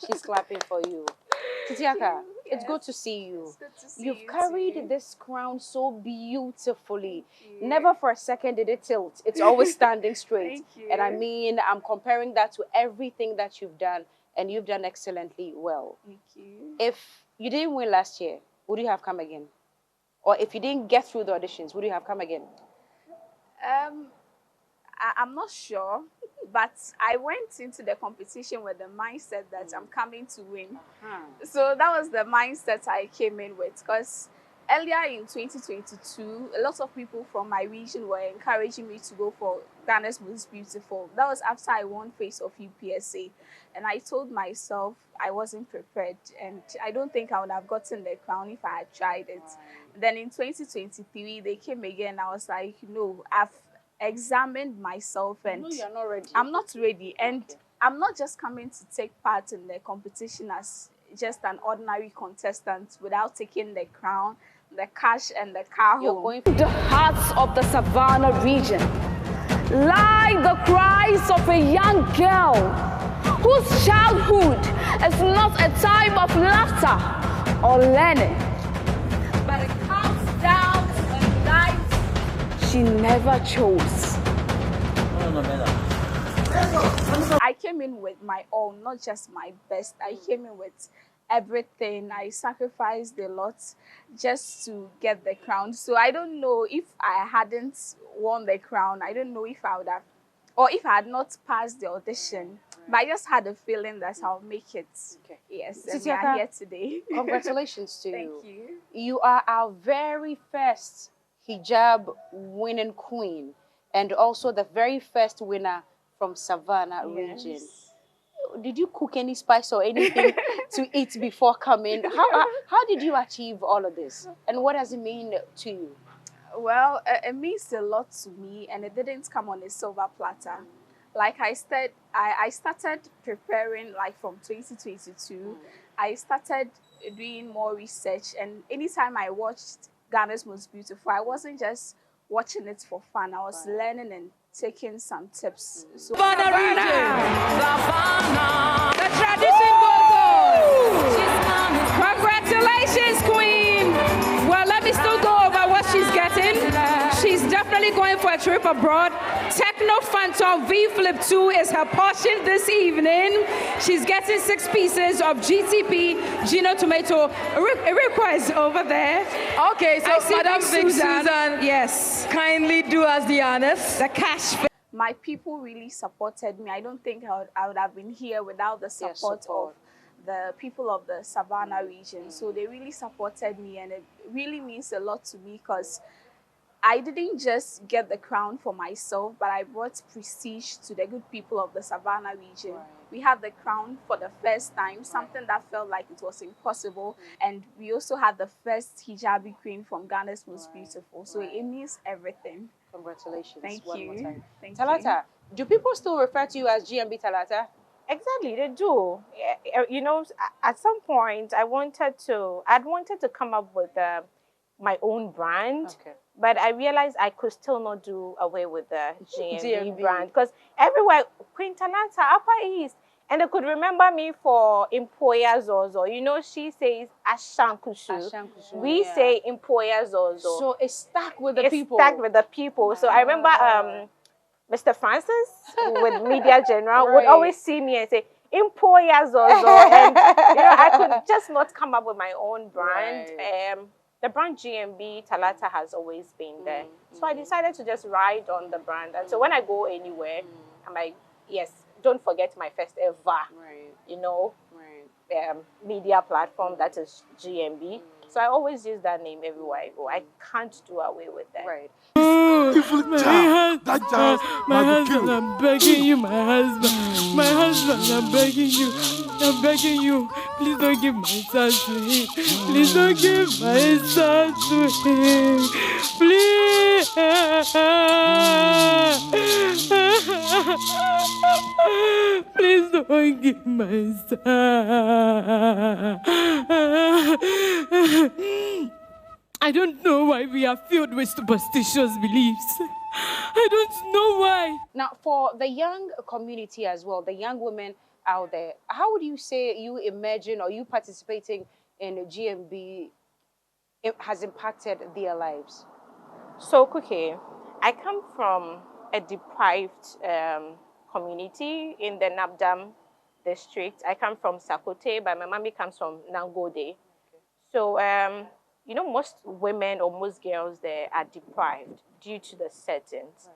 [SPEAKER 3] She's clapping for you. Titiaka, it's good to see you.
[SPEAKER 6] It's good to see
[SPEAKER 3] You've
[SPEAKER 6] you
[SPEAKER 3] carried
[SPEAKER 6] too.
[SPEAKER 3] this crown so beautifully. Never for a second did it tilt. It's always standing straight.
[SPEAKER 6] Thank you.
[SPEAKER 3] And I mean, I'm comparing that to everything that you've done, and you've done excellently well.
[SPEAKER 6] Thank you.
[SPEAKER 3] If you didn't win last year, would you have come again? Or if you didn't get through the auditions, would you have come again?
[SPEAKER 6] I'm not sure, but I went into the competition with the mindset that I'm coming to win. So that was the mindset I came in with, because earlier in 2022, a lot of people from my region were encouraging me to go for Ghana's Most Beautiful. That was after I won Face of UPSA. And I told myself I wasn't prepared. And I don't think I would have gotten the crown if I had tried it. Then in 2023, they came again. I was like, no, I've examined myself and
[SPEAKER 3] No, you're not ready.
[SPEAKER 6] I'm not ready. And I'm not just coming to take part in the competition as just an ordinary contestant without taking the crown, the cash, and the car
[SPEAKER 3] You're
[SPEAKER 6] home.
[SPEAKER 3] going to the hearts of the Savannah region lie the cries of a young girl whose childhood is not a time of laughter or learning, but it comes down to a life she never chose.
[SPEAKER 6] I came in with my all, not just my best. I came in with everything. I sacrificed a lot just to get the crown. So I don't know if I hadn't won the crown. I don't know if I would have, or if I had not passed the audition. But I just had a feeling that I'll make it.
[SPEAKER 3] Okay.
[SPEAKER 6] Yes, and we are here today.
[SPEAKER 3] Congratulations to you.
[SPEAKER 6] Thank you.
[SPEAKER 3] You are our very first hijab winning queen and also the very first winner from Savannah region. Did you cook any spice or anything to eat before coming? How did you achieve all of this? And what does it mean to you?
[SPEAKER 6] Well, it means a lot to me, and it didn't come on a silver platter. Like I said, I started preparing like from 2022. I started doing more research, and anytime I watched Ghana's Most Beautiful, I wasn't just watching it for fun. I was learning and taking some tips. So
[SPEAKER 11] Savannah region. The tradition goes on. Congratulations, Queen. Well, let me still go over what she's getting. She's definitely going for a trip abroad. Techno Phantom V Flip 2 is her portion this evening. She's getting 6 pieces of GTP, Gino Tomato. Irikwa is over there.
[SPEAKER 5] Okay, so Madam Vic Susan,
[SPEAKER 11] yes,
[SPEAKER 5] kindly do us the honors.
[SPEAKER 11] the cash.
[SPEAKER 6] my people really supported me. I don't think I would have been here without the support of the people of the Savannah region. So they really supported me, and it really means a lot to me because I didn't just get the crown for myself, but I brought prestige to the good people of the Savannah region. We had the crown for the first time, something that felt like it was impossible. And we also had the first hijabi queen from Ghana's Most Beautiful. So it means everything.
[SPEAKER 3] Congratulations.
[SPEAKER 6] Thank
[SPEAKER 3] one
[SPEAKER 6] you.
[SPEAKER 3] More time.
[SPEAKER 6] Thank
[SPEAKER 3] Talata, do people still refer to you as GMB Talata?
[SPEAKER 10] Exactly, they do. You know, at some point, I'd wanted to come up with my own brand, but I realized I could still not do away with the GMB brand because everywhere, Queen Talata, Upper East, and they could remember me for Impoya Zozo. You know, she says Ashankushu. We say Impoya Zozo.
[SPEAKER 3] So it's stuck with the people.
[SPEAKER 10] It's stuck with the people. So I remember Mr. Francis with Media General would always see me and say, Impoya Zozo. And, you know, I could just not come up with my own brand. The brand GMB Talata has always been there. So I decided to just ride on the brand. And so when I go anywhere, I'm like, yes, don't forget my first ever, you know, media platform that is GMB. So I always use that name everywhere I go. I can't do away with that.
[SPEAKER 11] My husband, I'm begging you, my husband. My husband, I'm begging you. I'm begging you. Please don't give my son to him. Please don't give my son to him. Please. Please don't give my son. I don't know why we are filled with superstitious beliefs. I don't know why.
[SPEAKER 3] Now, for the young community as well, the young women out there, how would you say you imagine or you participating in GMB has impacted their lives?
[SPEAKER 10] So, Kuki, I come from a deprived community in the Nabdam district. I come from Sakote, but my mommy comes from Nangode. So, you know, most women or most girls there are deprived due to the settings.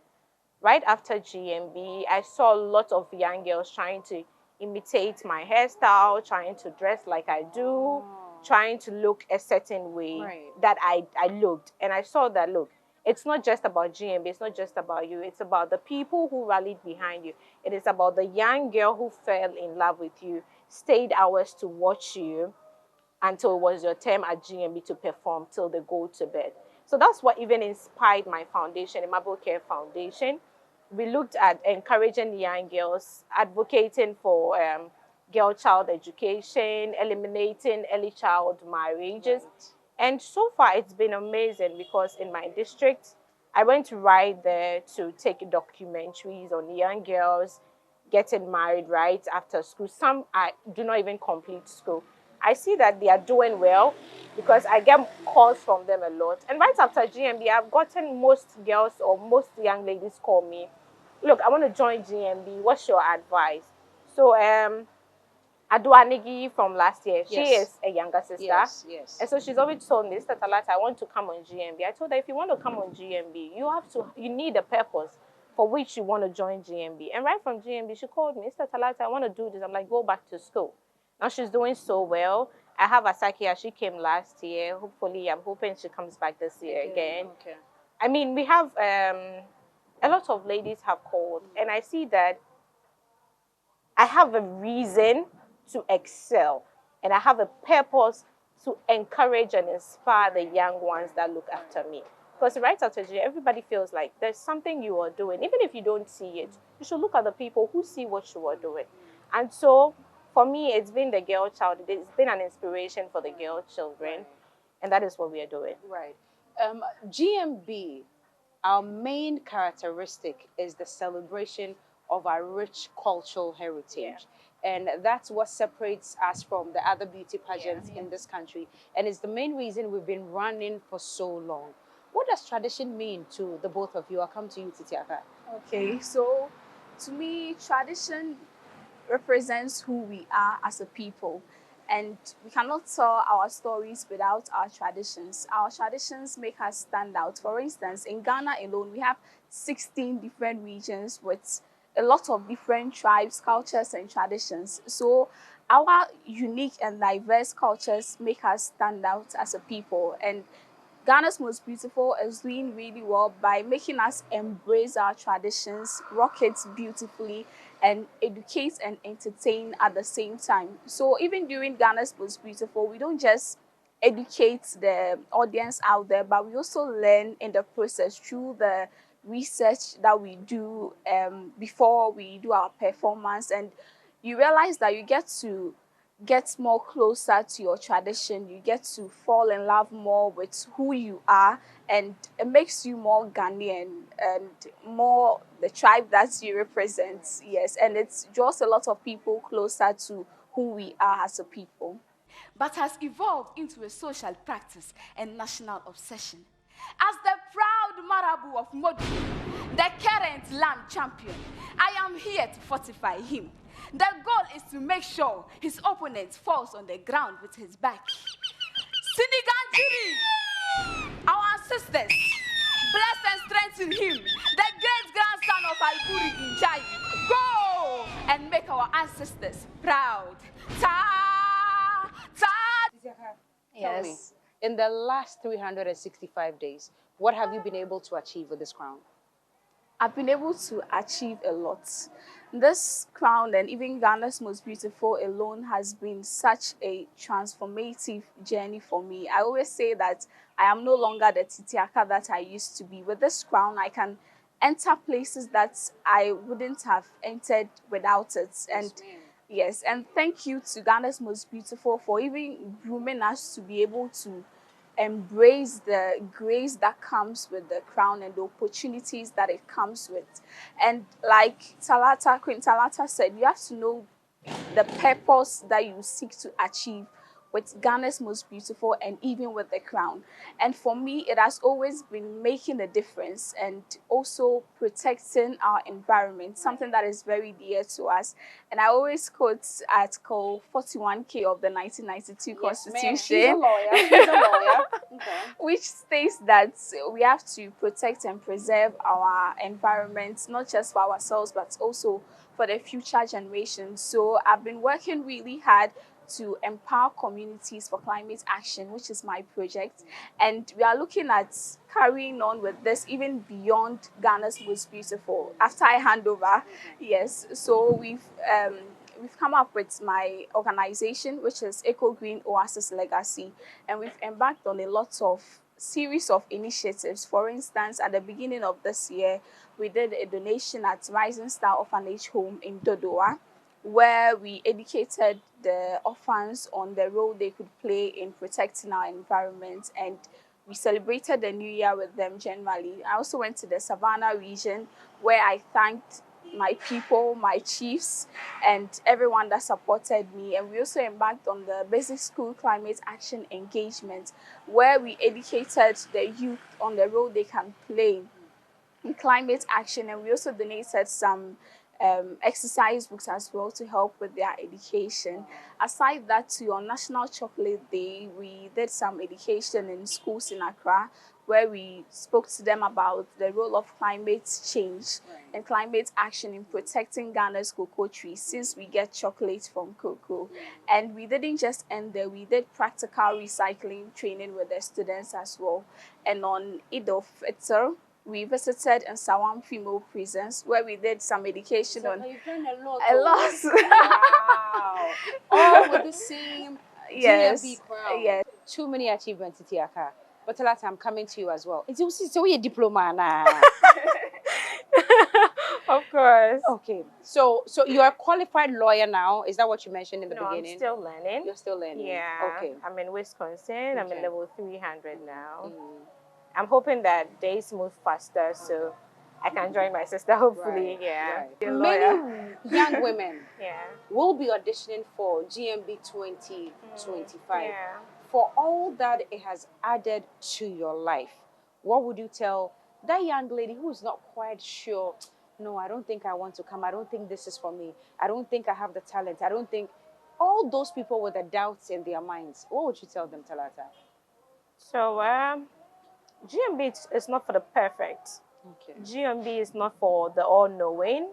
[SPEAKER 10] Right after GMB, I saw a lot of young girls trying to imitate my hairstyle, trying to dress like I do. trying to look a certain way that I looked. And I saw that, look, it's not just about GMB, it's not just about you, it's about the people who rallied behind you. It is about the young girl who fell in love with you, stayed hours to watch you until it was your time at GMB to perform till they go to bed. So that's what even inspired my foundation, the Marble Care Foundation. We looked at encouraging young girls, advocating for girl-child education, eliminating early child marriages. And so far, it's been amazing because in my district, I went right there to take documentaries on young girls getting married right after school. Some do not even complete school. I see that they are doing well because I get calls from them a lot. And right after GMB, I've gotten most girls or most young ladies call me, look, I want to join GMB. What's your advice? So Aduanigi from last year, she is a younger sister.
[SPEAKER 3] Yes.
[SPEAKER 10] And so she's always told me, Sister Talata, I want to come on GMB. I told her, if you want to come on GMB, you need a purpose for which you want to join GMB. And right from GMB, she called me, Sister Talata, I want to do this. I'm like, go back to school. Now she's doing so well. I have Asakia, she came last year. Hopefully, I'm hoping she comes back this year again.
[SPEAKER 3] Okay.
[SPEAKER 10] I mean, we have, a lot of ladies have called, and I see that I have a reason to excel, and I have a purpose to encourage and inspire the young ones that look after me. Because right after GMB, everybody feels like there's something you are doing. Even if you don't see it, you should look at the people who see what you are doing. And so, for me, it's been the girl child. It's been an inspiration for the girl children, and that is what we are doing.
[SPEAKER 3] Right. GMB, our main characteristic is the celebration of our rich cultural heritage. And that's what separates us from the other beauty pageants in this country. And it's the main reason we've been running for so long. What does tradition mean to the both of you? I'll come to you, Titiaka.
[SPEAKER 6] Okay, so to me, tradition represents who we are as a people. And we cannot tell our stories without our traditions. Our traditions make us stand out. For instance, in Ghana alone, we have 16 different regions with a lot of different tribes, cultures, and traditions. So our unique and diverse cultures make us stand out as a people. And Ghana's Most Beautiful is doing really well by making us embrace our traditions, rock it beautifully, and educate and entertain at the same time. So even during Ghana's Most Beautiful, we don't just educate the audience out there, but we also learn in the process through the research that we do before we do our performance. And you realize that you get more closer to your tradition, you get to fall in love more with who you are, and it makes you more Ghanaian and more the tribe that you represent. Yes, and it draws a lot of people closer to who we are as a people.
[SPEAKER 12] But has evolved into a social practice and national obsession. As the proud Marabu of Modu, the current land champion, I am here to fortify him. The goal is to make sure his opponent falls on the ground with his back. Siniganjiri, our ancestors, bless and strengthen him, the great-grandson of Alburi Injai. Go and make our ancestors proud. Ta, ta.
[SPEAKER 3] Yes. In the last 365 days, what have you been able to achieve with this crown?
[SPEAKER 6] I've been able to achieve a lot. This crown and even Ghana's Most Beautiful alone has been such a transformative journey for me. I always say that I am no longer the Titiaka that I used to be. With this crown, I can enter places that I wouldn't have entered without it. And yes, and thank you to Ghana's Most Beautiful for even grooming us to be able to embrace the grace that comes with the crown and the opportunities that it comes with. And like Queen Talata said, you have to know the purpose that you seek to achieve with Ghana's Most Beautiful and even with the crown. And for me, it has always been making a difference and also protecting our environment, something that is very dear to us. And I always quote Article 41K of the 1992 Constitution.
[SPEAKER 3] She's a lawyer. She's a lawyer. Okay.
[SPEAKER 6] Which states that we have to protect and preserve our environment, not just for ourselves, but also for the future generations. So I've been working really hard to empower communities for climate action, which is my project. And we are looking at carrying on with this even beyond Ghana's Most Beautiful. After I hand over, yes, so we've come up with my organization, which is Eco Green Oasis Legacy, and we've embarked on a lot of series of initiatives. For instance, at the beginning of this year, we did a donation at Rising Star Orphanage Home in Dodoa, where we educated the orphans on the role they could play in protecting our environment, and we celebrated the new year with them generally. I also went to the Savannah region, where I thanked my people, my chiefs, and everyone that supported me. And we also embarked on the basic school climate action engagement, where we educated the youth on the role they can play in climate action, and we also donated some exercise books as well to help with their education. Aside that, too, on National Chocolate Day, we did some education in schools in Accra, where we spoke to them about the role of climate change and climate action in protecting Ghana's cocoa trees, since we get chocolate from cocoa. And we didn't just end there, we did practical recycling training with the students as well. And on Eid al-Fitr, we visited in Sawam female prisons, where we did some education on...
[SPEAKER 3] You've done a lot.
[SPEAKER 6] A lot.
[SPEAKER 3] Wow. All with the same
[SPEAKER 6] Yes.
[SPEAKER 3] GMB crown.
[SPEAKER 6] Yes.
[SPEAKER 3] Too many achievements, Titiaka. But Talata, I'm coming to you as well. So you're a diploma now.
[SPEAKER 10] Of course.
[SPEAKER 3] Okay. So you're a qualified lawyer now. Is that what you mentioned in the beginning?
[SPEAKER 10] I'm still learning.
[SPEAKER 3] You're still learning.
[SPEAKER 10] Yeah.
[SPEAKER 3] Okay.
[SPEAKER 10] I'm in Wisconsin. I'm in
[SPEAKER 3] Okay.
[SPEAKER 10] level 300 now. I'm hoping that days move faster so I can join my sister, hopefully.
[SPEAKER 3] Right,
[SPEAKER 10] Yeah.
[SPEAKER 3] right.
[SPEAKER 10] Be a lawyer.
[SPEAKER 3] Many young women
[SPEAKER 10] Yeah.
[SPEAKER 3] will be auditioning for GMB 2025.
[SPEAKER 10] Yeah.
[SPEAKER 3] For all that it has added to your life, what would you tell that young lady who is not quite sure? No, I don't think I want to come. I don't think this is for me. I don't think I have the talent. I don't think... All those people with the doubts in their minds, what would you tell them, Talata?
[SPEAKER 10] So, GMB is not for the perfect.
[SPEAKER 3] Okay.
[SPEAKER 10] GMB is not for the all-knowing.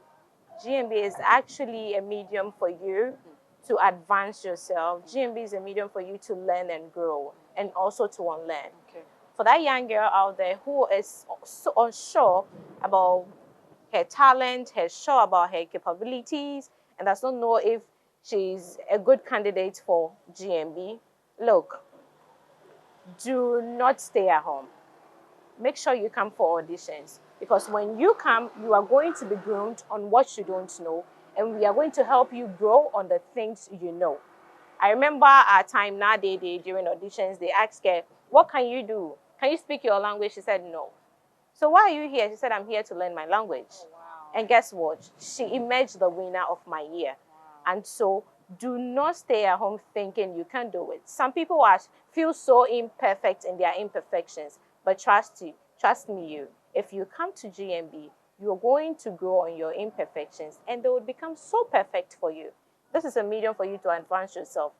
[SPEAKER 10] GMB is actually a medium for you to advance yourself. GMB is a medium for you to learn and grow, and also to unlearn.
[SPEAKER 3] Okay.
[SPEAKER 10] For that young girl out there who is so unsure about her talent, her sure about her capabilities, and does not know if she's a good candidate for GMB, look, do not stay at home. Make sure you come for auditions, because when you come, you are going to be groomed on what you don't know, and we are going to help you grow on the things you know. I remember a time nowadays during auditions, they asked her, what can you do? Can you speak your language? She said, no. So why are you here? She said, I'm here to learn my language. Oh, wow. And guess what? She emerged the winner of my year. Wow. And so do not stay at home thinking you can do it. Some people feel so imperfect in their imperfections. But trust me, if you come to GMB, you're going to grow on your imperfections, and they will become so perfect for you. This is a medium for you to advance yourself,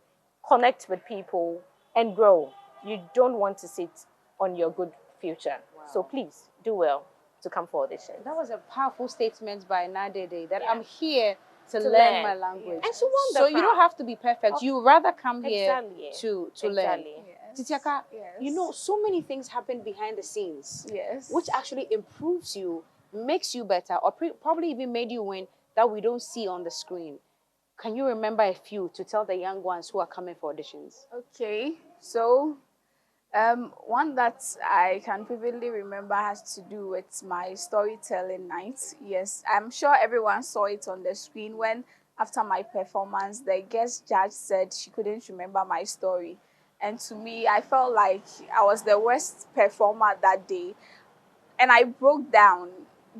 [SPEAKER 10] connect with people, and grow. You don't want to sit on your good future. Wow. So please, do well to come for auditions.
[SPEAKER 3] That was a powerful statement by Nadede, that
[SPEAKER 10] Yeah.
[SPEAKER 3] I'm here to learn my language.
[SPEAKER 10] And she won the
[SPEAKER 3] So you
[SPEAKER 10] crown.
[SPEAKER 3] don't have to be perfect. You rather come here
[SPEAKER 10] Exactly.
[SPEAKER 3] to learn.
[SPEAKER 6] Yes.
[SPEAKER 3] Titiaka,
[SPEAKER 6] Yes.
[SPEAKER 3] you know, so many things happen behind the scenes,
[SPEAKER 6] Yes.
[SPEAKER 3] which actually improves you, makes you better, or probably even made you win, that we don't see on the screen. Can you remember a few to tell the young ones who are coming for auditions?
[SPEAKER 6] Okay, so one that I can vividly remember has to do with my storytelling night. Yes, I'm sure everyone saw it on the screen when, after my performance, the guest judge said she couldn't remember my story. And to me, I felt like I was the worst performer that day. And I broke down.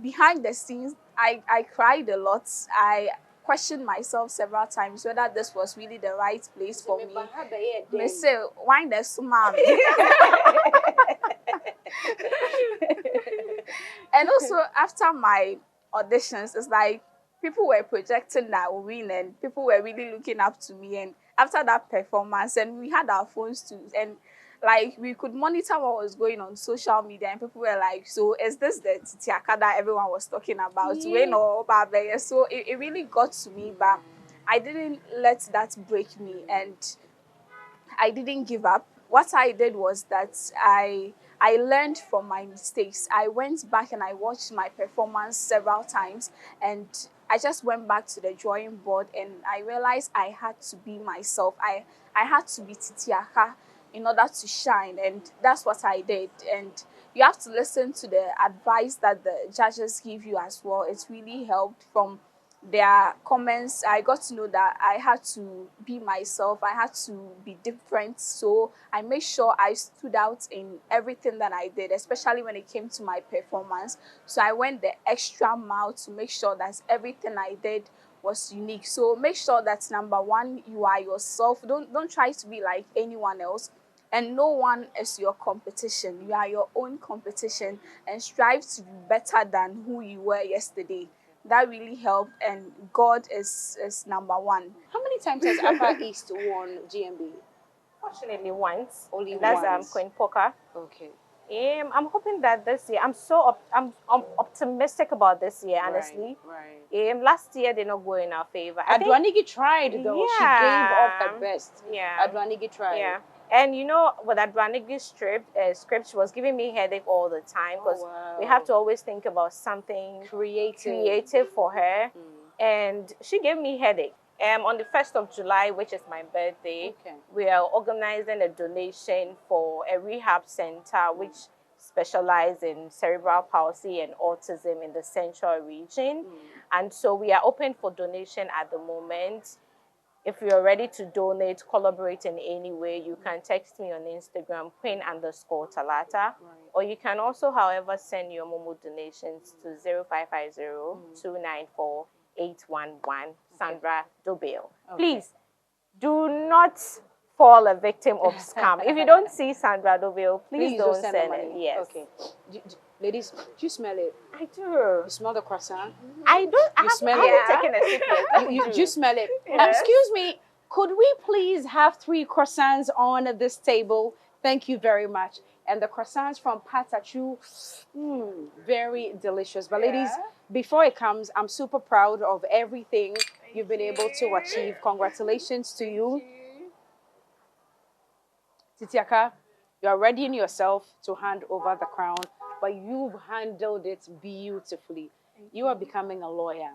[SPEAKER 6] Behind the scenes, I cried a lot. I questioned myself several times whether this was really the right place for me. Me say, why the smile? And also, after my auditions, it's like people were projecting that I would win, and people were really looking up to me. And after that performance, and we had our phones too, and like we could monitor what was going on social media, and people were like, so is this the Titiaka that everyone was talking about?
[SPEAKER 3] Yeah.
[SPEAKER 6] So it really got to me, but I didn't let that break me, and I didn't give up. What I did was that I learned from my mistakes. I went back and I watched my performance several times, and I just went back to the drawing board, and I realized I had to be myself. I had to be Titiaka in order to shine, and that's what I did. And you have to listen to the advice that the judges give you as well. It's really helped. From their comments, I got to know that I had to be myself. I had to be different. So I made sure I stood out in everything that I did, especially when it came to my performance. So I went the extra mile to make sure that everything I did was unique. So make sure that number one, you are yourself. Don't try to be like anyone else. And no one is your competition. You are your own competition, and strive to be better than who you were yesterday. That really helped, and God is number one.
[SPEAKER 3] How many times has Upper East won GMB?
[SPEAKER 10] Fortunately, once.
[SPEAKER 3] Only
[SPEAKER 10] that's
[SPEAKER 3] once.
[SPEAKER 10] Queen Poker.
[SPEAKER 3] Okay.
[SPEAKER 10] I'm hoping that this year, I'm optimistic about this year, honestly.
[SPEAKER 3] Right.
[SPEAKER 10] Last year did not go in our favor.
[SPEAKER 3] Adwanigi tried though.
[SPEAKER 10] Yeah.
[SPEAKER 3] She gave off her best.
[SPEAKER 10] Yeah.
[SPEAKER 3] Adwanigi tried.
[SPEAKER 10] Yeah. And you know, with Adwanigi's script, she was giving me headache all the time, because we have to always think about something creative for her. And she gave me headache. On the 1st of July, which is my birthday, we are organizing a donation for a rehab center which specializes in cerebral palsy and autism in the central region. And so we are open for donation at the moment. If you're ready to donate, collaborate in any way, you can text me on Instagram, Queen_Talata. Or you can also, however, send your Momo donations to 0550-294-811, Sandra Dobale. Please, do not fall a victim of scam. If you don't see Sandra Dobale, please don't send it. Yes.
[SPEAKER 3] Okay. Ladies, do you smell it?
[SPEAKER 10] I do.
[SPEAKER 3] You smell the croissant?
[SPEAKER 10] I don't.
[SPEAKER 3] You smell
[SPEAKER 10] I
[SPEAKER 3] it?
[SPEAKER 10] haven't taken a sip yet.
[SPEAKER 3] You smell it?
[SPEAKER 10] Yes.
[SPEAKER 3] Excuse me, could we please have 3 croissants on this table? Thank you very much. And the croissants from Patachu, very delicious. But ladies, before it comes, I'm super proud of everything you've been able to achieve. Congratulations to you. Titiaka, you are readying yourself to hand over the crown, but you've handled it beautifully. You are becoming a lawyer.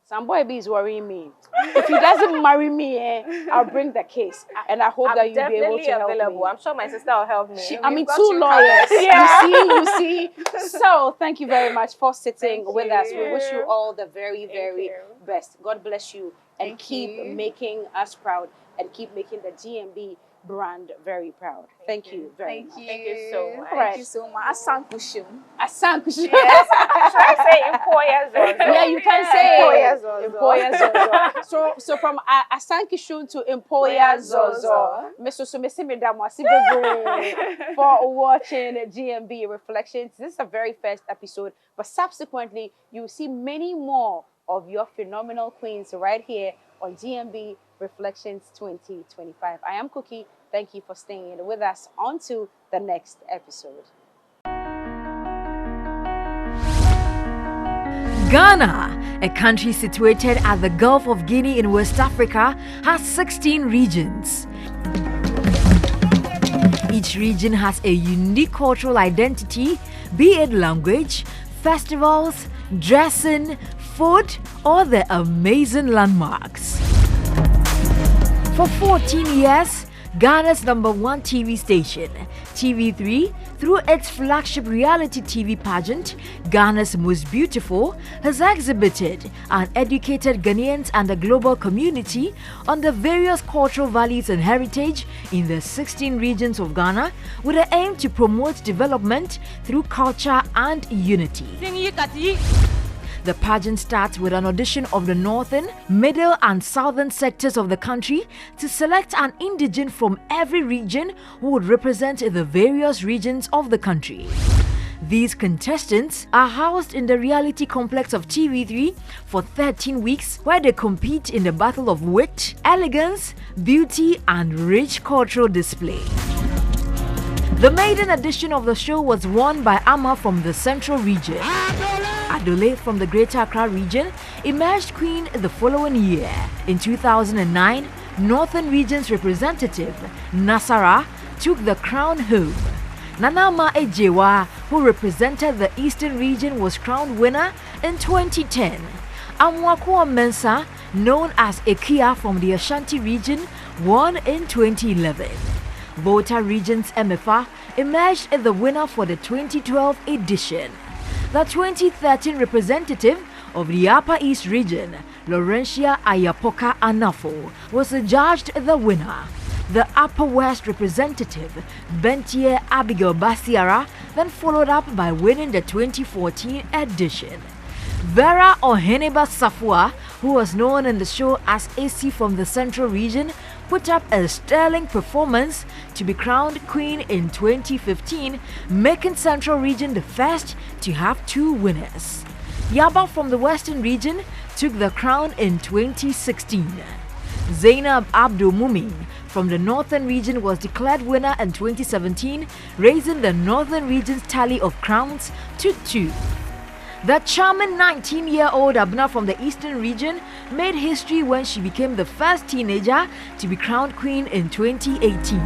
[SPEAKER 3] Some boy B is worrying me. If he doesn't marry me, I'll bring the case. And I hope that you'll be able to help me.
[SPEAKER 10] I'm sure my sister will help me.
[SPEAKER 3] I mean, 2 lawyers. You see. So thank you very much for sitting with us. We wish you all the very, very best. God bless you, and keep making us proud, and keep making the GMB brand very proud. Thank you very much.
[SPEAKER 10] Thank you so much.
[SPEAKER 6] Thank you so much. Asankushum.
[SPEAKER 3] Asankushum.
[SPEAKER 10] Yes. Should I say employers?
[SPEAKER 3] Yeah, you can say
[SPEAKER 10] employers.
[SPEAKER 3] So from Asankishun to employers for watching GMB Reflections. This is a very first episode, but subsequently you will see many more of your phenomenal queens right here on GMB Reflections 2025. I am Cookie. Thank you for staying with us. On to the next episode.
[SPEAKER 1] Ghana, a country situated at the Gulf of Guinea in West Africa, has 16 regions. Each region has a unique cultural identity, be it language, festivals, dressing, food, or the amazing landmarks. For 14 years, Ghana's #1 TV station, TV3, through its flagship reality TV pageant, Ghana's Most Beautiful, has exhibited and educated Ghanaians and the global community on the various cultural values and heritage in the 16 regions of Ghana, with the aim to promote development through culture and unity. The pageant starts with an audition of the northern, middle and southern sectors of the country to select an indigene from every region who would represent the various regions of the country. These contestants are housed in the reality complex of TV3 for 13 weeks, where they compete in the battle of wit, elegance, beauty and rich cultural display. The maiden edition of the show was won by Amma from the Central region. Adole from the Greater Accra region emerged queen the following year. In 2009, Northern Region's representative, Nasara, took the crown home. Nanama Ejewa, who represented the Eastern region, was crowned winner in 2010. Amwakwa Mensah, known as Ekia from the Ashanti region, won in 2011. Volta Region's MFA emerged as the winner for the 2012 edition. The 2013 representative of the Upper East region, Laurentia Ayapoka Anafo, was adjudged the winner. The Upper West representative, Bentie Abigail Basiara, then followed up by winning the 2014 edition. Vera Oheneba Safua, who was known in the show as AC from the Central region, put up a sterling performance to be crowned queen in 2015, making Central region the first to have 2 winners. Yaba from the Western region took the crown in 2016. Zainab Abdul Mumin from the Northern region was declared winner in 2017, raising the Northern region's tally of crowns to 2. The charming 19-year-old Abna from the Eastern region made history when she became the first teenager to be crowned queen in 2018.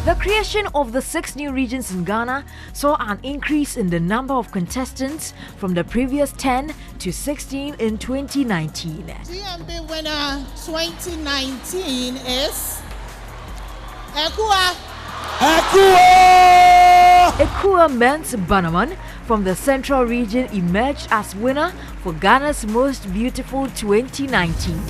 [SPEAKER 1] The creation of the 6 new regions in Ghana saw an increase in the number of contestants from the previous 10 to 16 in 2019.
[SPEAKER 2] TMB winner 2019 is Ekua.
[SPEAKER 1] Ekua Mens Banaman from the Central region emerged as winner for Ghana's Most Beautiful 2019.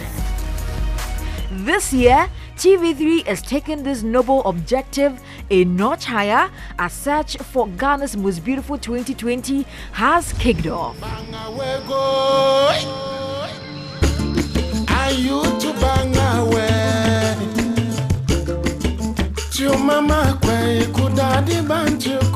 [SPEAKER 1] This year, TV3 is taking this noble objective a notch higher as search for Ghana's Most Beautiful 2020 has kicked off.
[SPEAKER 13] Are you to bang away? Your mama, could daddy bantu?